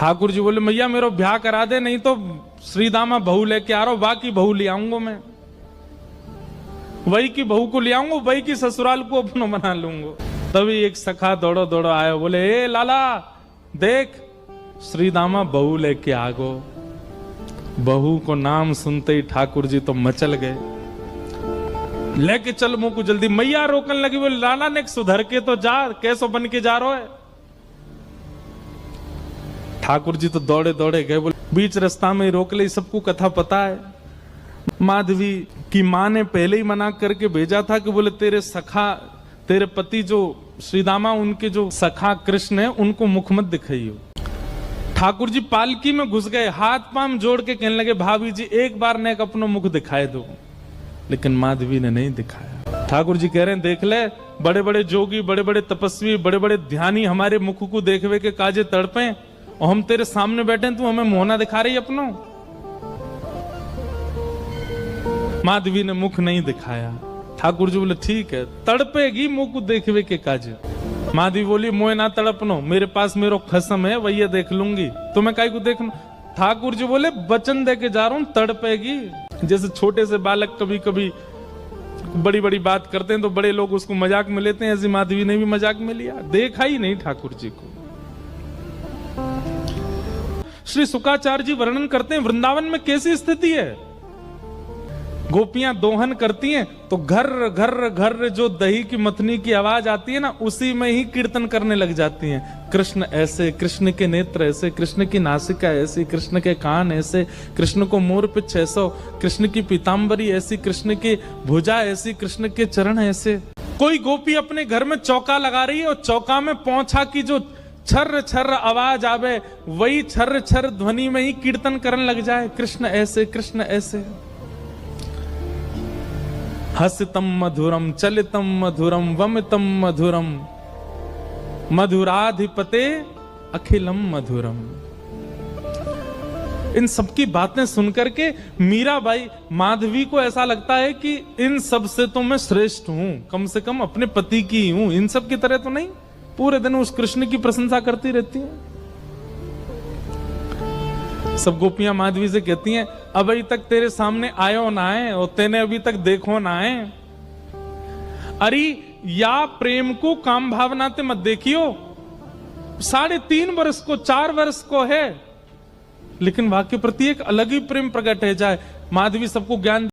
ठाकुर जी बोले मैया मेरा ब्याह करा दे, नहीं तो श्रीदामा बहू लेके आ रहा हूं, बाकी बहू ले आऊंगा मैं, वही की बहू को ले आऊंगा, वही की ससुराल को अपना बना लूंगा। तभी एक सखा दौड़ो दौड़ो आया, बोले ए लाला देख श्रीदामा बहू लेके आ गो। बहू को नाम सुनते ही ठाकुर जी तो मचल गए, लेके चल मुंह को जल्दी। मैया रोकने लगी, बोले लाला ने सुधर के तो जा, कैसो बन के जा रहा है। ठाकुर जी तो दौड़े दौड़े गए, बोले बीच रास्ता में रोक ले, सबको कथा पता है। माधवी की मां ने पहले ही मना करके भेजा था कि बोले तेरे सखा, तेरे पति जो श्रीदामा, उनके जो सखा कृष्ण है उनको मुख मत दिखाइयो। ठाकुर जी पालकी में घुस गए, हाथ पांव जोड़ के कहने लगे भाभी जी एक बार ने अपना मुख दिखाए दो, लेकिन माधवी ने नहीं दिखाया। ठाकुर जी कह रहे हैं देख ले, बड़े बड़े जोगी, बड़े बड़े तपस्वी, बड़े बड़े ध्यानी हमारे मुख को देखवे के काजे तड़पे, और हम तेरे सामने बैठे तू हमें मोहना दिखा रही अपनो। माधवी ने मुख नहीं दिखाया। ठाकुर जी बोले ठीक है, तड़पेगी मुख को देखवे के काजे। माधवी बोली मोए ना तड़पनो, मेरे पास मेरो खसम है, वही देख लूंगी, तुम्हें काई को देखना। ठाकुर जी बोले वचन दे के जा रहा हूं, तड़पेगी। जैसे छोटे से बालक कभी कभी बड़ी बड़ी बात करते हैं तो बड़े लोग उसको मजाक में लेते हैं, ऐसी माधवी ने भी मजाक में लिया, देखा ही नहीं ठाकुर जी को। श्री शुकाचार्य जी वर्णन करते हैं वृंदावन में कैसी स्थिति है। गोपियां दोहन करती हैं तो घर घर घर जो दही की मथनी की आवाज आती है ना, उसी में ही कीर्तन करने लग जाती हैं। कृष्ण ऐसे, कृष्ण के नेत्र ऐसे, कृष्ण की नासिका ऐसी, कृष्ण के कान ऐसे, कृष्ण को मोर पिछ ऐसा, कृष्ण की पीतांबरी ऐसी, कृष्ण की भुजा ऐसी, कृष्ण के चरण ऐसे। कोई गोपी अपने घर में चौका लगा रही है और चौका में पौंछा की जो छर्र छर्र आवाज आवे, वही छर्र छर्र ध्वनि में ही कीर्तन करने लग जाए, कृष्ण ऐसे, कृष्ण ऐसे। हसितम मधुरम, चलितम मधुरम, वमितम मधुरम, मधुराधिपते अखिलम मधुरम। इन सबकी बातें सुनकर के मीराबाई, माधवी को ऐसा लगता है कि इन सब से तो मैं श्रेष्ठ हूं, कम से कम अपने पति की हूं, इन सब की तरह तो नहीं। पूरे दिन उस कृष्ण की प्रशंसा करती रहती हैं। सब गोपियां माधवी से कहती हैं अभी तक तेरे सामने आयो ना है, और तेने अभी तक देखो ना है। अरे या प्रेम को काम भावना ते मत देखियो, 3.5 वर्ष को 4 वर्ष को है, लेकिन वाक्य प्रति एक अलग ही प्रेम प्रकट है जाए। माधवी सबको ज्ञान